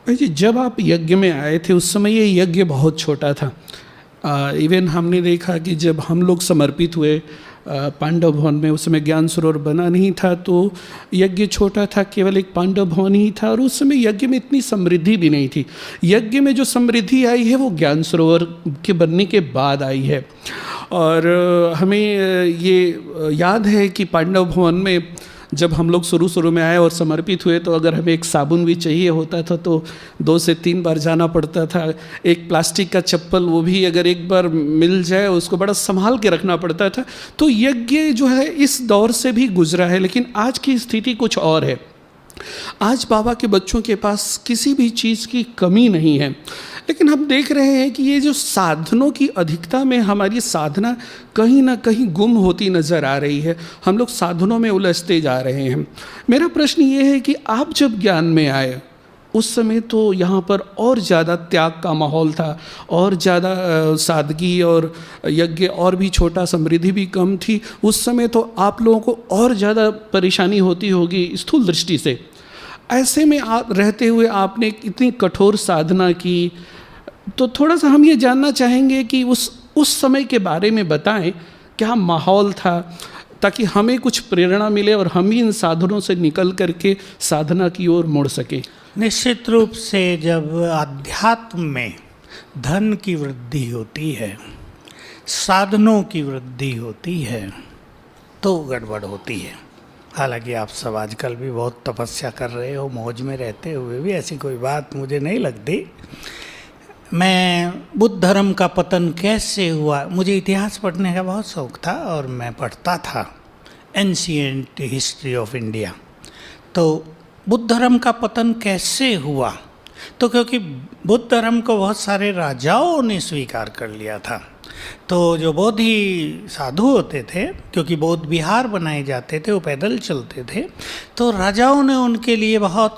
जी, जब आप यज्ञ में आए थे उस समय ये यज्ञ बहुत छोटा था। इवन हमने देखा कि जब हम लोग समर्पित हुए पांडव भवन में, उस समय ज्ञान सरोवर बना नहीं था, तो यज्ञ छोटा था, केवल एक पांडव भवन ही था, और उस समय यज्ञ में इतनी समृद्धि भी नहीं थी। यज्ञ में जो समृद्धि आई है वो ज्ञान सरोवर के बनने के बाद आई है। और हमें ये याद है कि पांडव भवन में जब हम लोग शुरू में आए और समर्पित हुए, तो अगर हमें एक साबुन भी चाहिए होता था तो 2 से 3 बार जाना पड़ता था। एक प्लास्टिक का चप्पल, वो भी अगर एक बार मिल जाए उसको बड़ा संभाल के रखना पड़ता था। तो यज्ञ जो है इस दौर से भी गुजरा है, लेकिन आज की स्थिति कुछ और है। आज बाबा के बच्चों के पास किसी भी चीज़ की कमी नहीं है, लेकिन हम देख रहे हैं कि ये जो साधनों की अधिकता में हमारी साधना कहीं ना कहीं गुम होती नज़र आ रही है। हम लोग साधनों में उलझते जा रहे हैं। मेरा प्रश्न ये है कि आप जब ज्ञान में आए उस समय तो यहाँ पर और ज़्यादा त्याग का माहौल था, और ज़्यादा सादगी, और यज्ञ और भी छोटा, समृद्धि भी कम थी। उस समय तो आप लोगों को और ज़्यादा परेशानी होती होगी स्थूल दृष्टि से। ऐसे में आप रहते हुए आपने इतनी कठोर साधना की, तो थोड़ा सा हम ये जानना चाहेंगे कि उस समय के बारे में बताएं, क्या माहौल था, ताकि हमें कुछ प्रेरणा मिले और हम ही इन साधनों से निकल करके साधना की ओर मुड़ सके। निश्चित रूप से जब अध्यात्म में धन की वृद्धि होती है, साधनों की वृद्धि होती है, तो गड़बड़ होती है। हालांकि आप सब आजकल भी बहुत तपस्या कर रहे हो, मौज में रहते हुए भी ऐसी कोई बात मुझे नहीं लगती। मैं बुद्ध धर्म का पतन कैसे हुआ, मुझे इतिहास पढ़ने का बहुत शौक़ था और मैं पढ़ता था एंशिएंट हिस्ट्री ऑफ इंडिया। तो बुद्ध धर्म का पतन कैसे हुआ, तो क्योंकि बुद्ध धर्म को बहुत सारे राजाओं ने स्वीकार कर लिया था। तो जो बोधि साधु होते थे, क्योंकि बौद्ध विहार बनाए जाते थे, वो पैदल चलते थे, तो राजाओं ने उनके लिए बहुत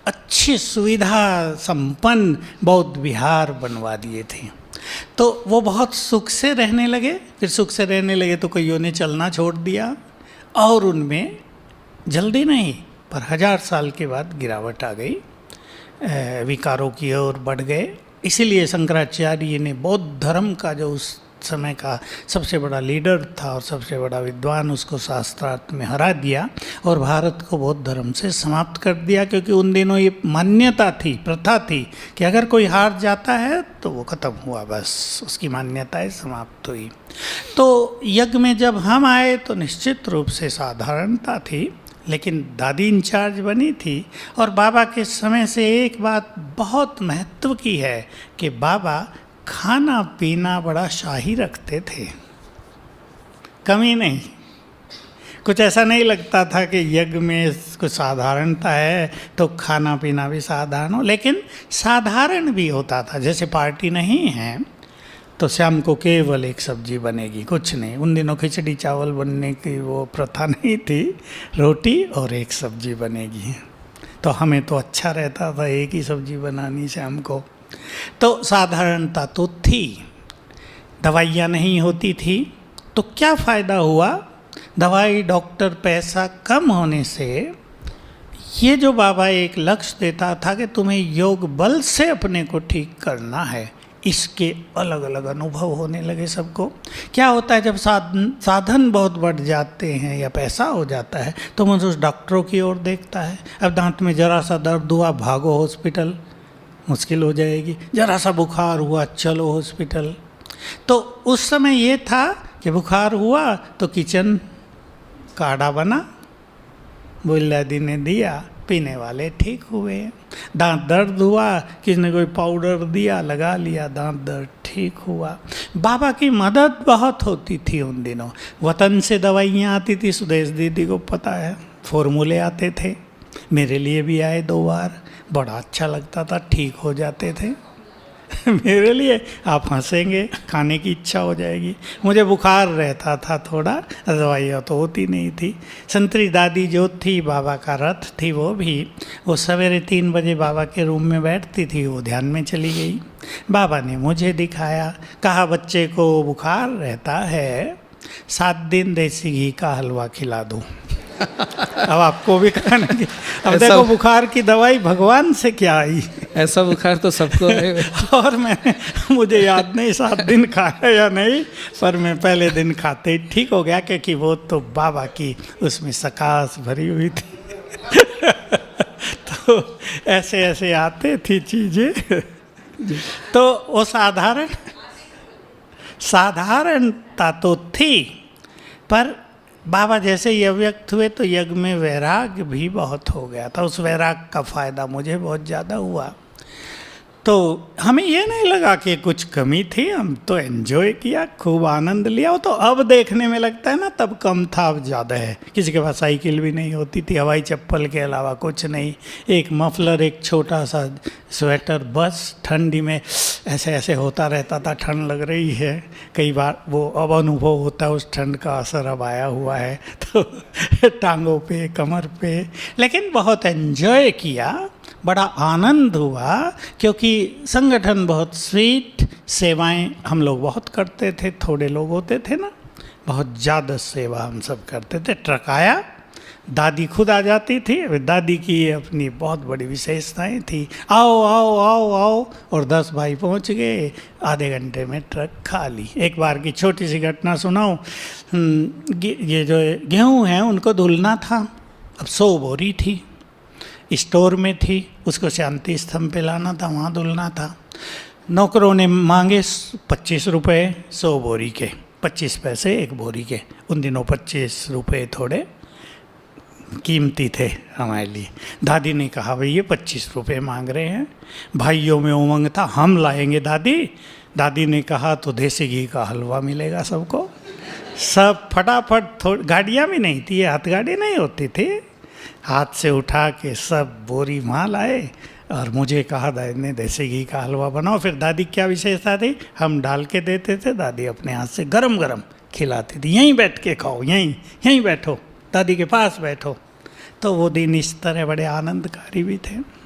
अच्छी सुविधा संपन्न बौद्ध विहार बनवा दिए थे। तो वो बहुत सुख से रहने लगे। फिर सुख से रहने लगे तो कईयों ने चलना छोड़ दिया, और उनमें जल्दी नहीं पर 1000 साल के बाद गिरावट आ गई, विकारों की ओर बढ़ गए। इसीलिए शंकराचार्य ने बौद्ध धर्म का जो उस समय का सबसे बड़ा लीडर था और सबसे बड़ा विद्वान, उसको शास्त्रार्थ में हरा दिया और भारत को बौद्ध धर्म से समाप्त कर दिया। क्योंकि उन दिनों ये मान्यता थी, प्रथा थी कि अगर कोई हार जाता है तो वो ख़त्म हुआ, बस उसकी मान्यताएं समाप्त हुई। तो यज्ञ में जब हम आए तो निश्चित रूप से साधारणता थी, लेकिन दादी इंचार्ज बनी थी। और बाबा के समय से एक बात बहुत महत्व की है कि बाबा खाना पीना बड़ा शाही रखते थे, कमी नहीं। कुछ ऐसा नहीं लगता था कि यज्ञ में कुछ साधारणता है तो खाना पीना भी साधारण हो, लेकिन साधारण भी होता था। जैसे पार्टी नहीं है तो शाम को केवल एक सब्जी बनेगी, कुछ नहीं। उन दिनों खिचड़ी चावल बनने की वो प्रथा नहीं थी, रोटी और एक सब्जी बनेगी। तो हमें तो अच्छा रहता था एक ही सब्जी बनानी शाम को। तो साधारणता तो थी, दवाइयाँ नहीं होती थी, तो क्या फ़ायदा हुआ? दवाई, डॉक्टर, पैसा कम होने से ये जो बाबा एक लक्ष्य देता था कि तुम्हें योग बल से अपने को ठीक करना है, इसके अलग अलग अनुभव होने लगे सबको। क्या होता है जब साधन बहुत बढ़ जाते हैं या पैसा हो जाता है तो मनुष्य उस डॉक्टरों की ओर देखता है। अब दांत में जरा सा दर्द हुआ, भागो हॉस्पिटल, मुश्किल हो जाएगी। जरा सा बुखार हुआ, चलो हॉस्पिटल। तो उस समय ये था कि बुखार हुआ तो किचन काढ़ा बना, बुल्लादी ने दिया, पीने वाले ठीक हुए। दांत दर्द हुआ, किसी ने कोई पाउडर दिया, लगा लिया, दांत दर्द ठीक हुआ। बाबा की मदद बहुत होती थी उन दिनों। वतन से दवाइयाँ आती थी, सुदेश दीदी को पता है, फॉर्मूले आते थे, मेरे लिए भी आए 2 बार, बड़ा अच्छा लगता था, ठीक हो जाते थे। मेरे लिए आप हंसेंगे, खाने की इच्छा हो जाएगी। मुझे बुखार रहता था थोड़ा, दवाइयाँ तो होती नहीं थी। संतरी दादी जो थी, बाबा का रथ थी, वो सवेरे 3 बजे बाबा के रूम में बैठती थी, वो ध्यान में चली गई। बाबा ने मुझे दिखाया, कहा बच्चे को बुखार रहता है, 7 दिन देसी घी का हलवा खिला दूँ। अब आपको भी खाना, अब देखो बुखार की दवाई भगवान से क्या आई। ऐसा बुखार तो सबको है। और मैंने, मुझे याद नहीं 7 दिन खाया या नहीं, पर मैं पहले दिन खाते ही ठीक हो गया, क्योंकि वो तो बाबा की उसमें सकाश भरी हुई थी। तो ऐसे ऐसे आते थी चीज़ें। तो वो साधारणता तो थी, पर बाबा जैसे ही अव्यक्त हुए तो यज्ञ में वैराग्य भी बहुत हो गया था। उस वैराग्य का फ़ायदा मुझे बहुत ज़्यादा हुआ। तो हमें ये नहीं लगा कि कुछ कमी थी, हम तो एंजॉय किया, खूब आनंद लिया। वो तो अब देखने में लगता है ना, तब कम था, अब ज़्यादा है। किसी के पास साइकिल भी नहीं होती थी, हवाई चप्पल के अलावा कुछ नहीं, एक मफलर, एक छोटा सा स्वेटर, बस ठंडी में ऐसे ऐसे होता रहता था, ठंड लग रही है। कई बार वो अब अनुभव होता है, उस ठंड का असर अब आया हुआ है, तो टांगों पे, कमर पे, लेकिन बहुत एंजॉय किया, बड़ा आनंद हुआ, क्योंकि संगठन बहुत स्वीट, सेवाएं हम लोग बहुत करते थे, थोड़े लोग होते थे ना, बहुत ज़्यादा सेवा हम सब करते थे। ट्रक आया, दादी खुद आ जाती थी, दादी की अपनी बहुत बड़ी विशेषताएं थी, आओ आओ आओ आओ, और 10 भाई पहुंच गए, आधे घंटे में ट्रक खाली। एक बार की छोटी सी घटना सुनाऊं, ये जो गेहूँ हैं उनको धुलना था, अब 100 बोरी थी, स्टोर में थी, उसको शांति स्तंभ पे लाना था, वहाँ धुलना था। नौकरों ने मांगे 25 रुपये 100 बोरी के, 25 पैसे एक बोरी के। उन दिनों 25 रुपये थोड़े कीमती थे हमारे लिए। दादी ने कहा भाई ये 25 रुपये मांग रहे हैं। भाइयों में उमंग था, हम लाएंगे दादी। दादी ने कहा तो देसी घी का हलवा मिलेगा सबको। सब फटाफट, गाड़ियाँ भी नहीं थी, हाथ गाड़ी नहीं होती थी, हाथ से उठा के सब बोरी माल आए, और मुझे कहा दादी ने देसी घी का हलवा बनाओ। फिर दादी क्या विशेषता थी, हम डाल के देते थे, दादी अपने हाथ से गरम गरम खिलाती थी, यहीं बैठ के खाओ, यहीं बैठो, दादी के पास बैठो। तो वो दिन इस तरह बड़े आनंदकारी भी थे।